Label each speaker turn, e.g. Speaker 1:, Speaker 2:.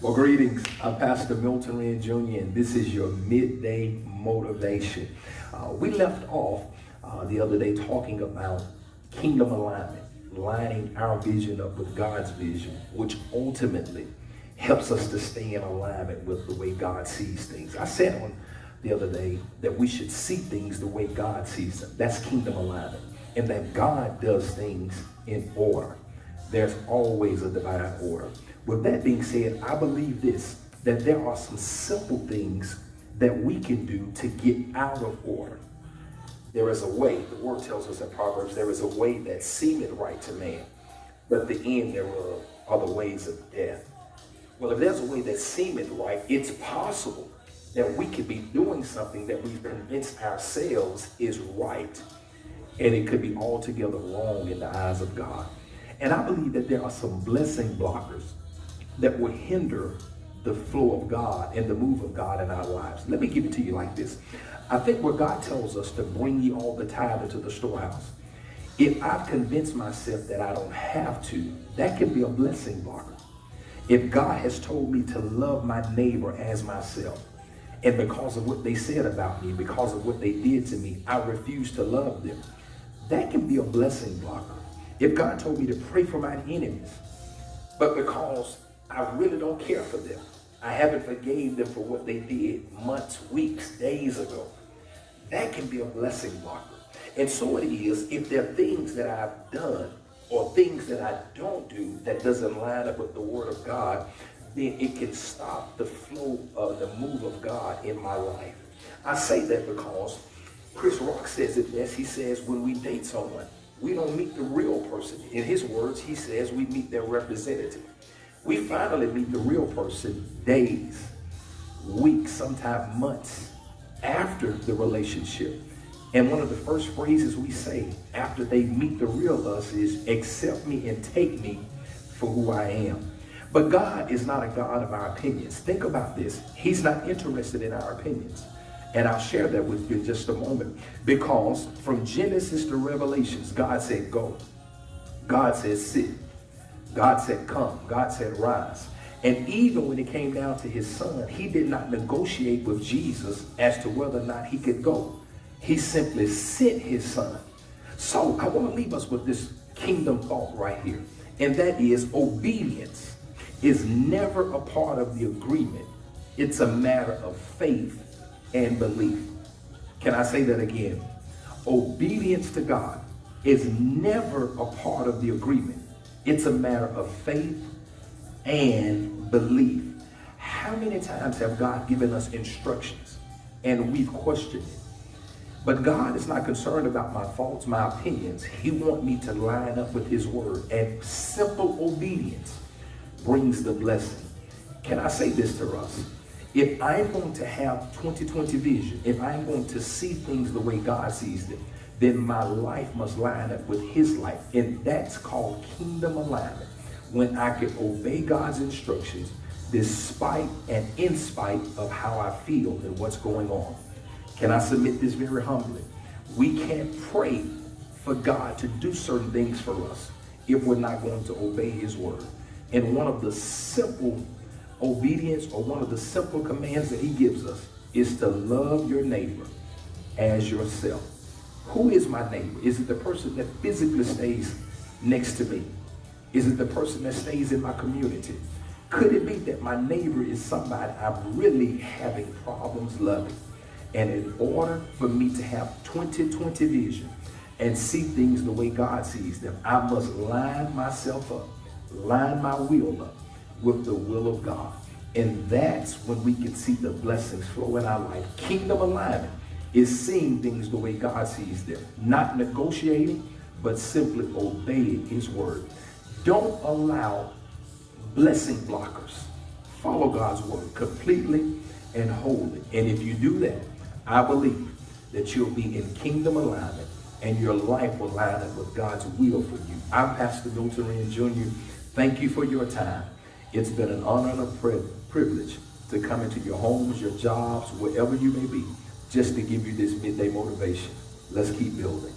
Speaker 1: Well, greetings. I'm Pastor Milton Wren Jr., and this is your Midday Motivation. We left off the other day talking about kingdom alignment, lining our vision up with God's vision, which ultimately helps us to stay in alignment with the way God sees things. I said on the other day that we should see things the way God sees them. That's kingdom alignment, and that God does things in order. There's always a divine order. With that being said, I believe this, that there are some simple things that we can do to get out of order. There is a way, the word tells us in Proverbs, there is a way that seemeth right to man, but the end thereof are the ways of death. Well, if there's a way that seemeth right, it's possible that we could be doing something that we've convinced ourselves is right, and it could be altogether wrong in the eyes of God. And I believe that there are some blessing blockers that will hinder the flow of God and the move of God in our lives. Let me give it to you like this. I think where God tells us to bring ye all the tithe into the storehouse, if I've convinced myself that I don't have to, that can be a blessing blocker. If God has told me to love my neighbor as myself, and because of what they said about me, because of what they did to me, I refuse to love them, that can be a blessing blocker. If God told me to pray for my enemies, but because I really don't care for them, I haven't forgave them for what they did months, weeks, days ago, that can be a blessing blocker. And so it is if there are things that I've done or things that I don't do that doesn't line up with the word of God, then it can stop the flow of the move of God in my life. I say that because Chris Rock says it best. He says when we date someone, we don't meet the real person. In his words, he says we meet their representative. We finally meet the real person days, weeks, sometimes months after the relationship. And one of the first phrases we say after they meet the real us is, accept me and take me for who I am. But God is not a God of our opinions. Think about this. He's not interested in our opinions. And I'll share that with you in just a moment. Because from Genesis to Revelations, God said go. God said sit. God said come. God said rise. And even when it came down to his son, he did not negotiate with Jesus as to whether or not he could go. He simply sent his son. So I want to leave us with this kingdom thought right here. And that is obedience is never a part of the agreement. It's a matter of faith and belief. Can I say that again? Obedience to God is never a part of the agreement. It's a matter of faith and belief. How many times have God given us instructions and we've questioned it? But God is not concerned about my thoughts, my opinions. He wants me to line up with his word, and simple obedience brings the blessing. Can I say this to us? If I'm going to have 20/20 vision, if I'm going to see things the way God sees them, then my life must line up with his life. And that's called kingdom alignment. When I can obey God's instructions despite and in spite of how I feel and what's going on. Can I submit this very humbly? We can't pray for God to do certain things for us if we're not going to obey his word. And one of the simple obedience, or one of the simple commands that he gives us, is to love your neighbor as yourself. Who is my neighbor? Is it the person that physically stays next to me? Is it the person that stays in my community? Could it be that my neighbor is somebody I'm really having problems loving? And in order for me to have 20/20 vision and see things the way God sees them, I must line myself up, line my will up with the will of God. And that's when we can see the blessings flow in our life. Kingdom alignment is seeing things the way God sees them, not negotiating, but simply obeying his word. Don't allow blessing blockers. Follow God's word completely and wholly. And if you do that, I believe that you'll be in kingdom alignment and your life will line up with God's will for you. I'm Pastor Milton Wren Jr. Thank you for your time. It's been an honor and a privilege to come into your homes, your jobs, wherever you may be, just to give you this midday motivation. Let's keep building.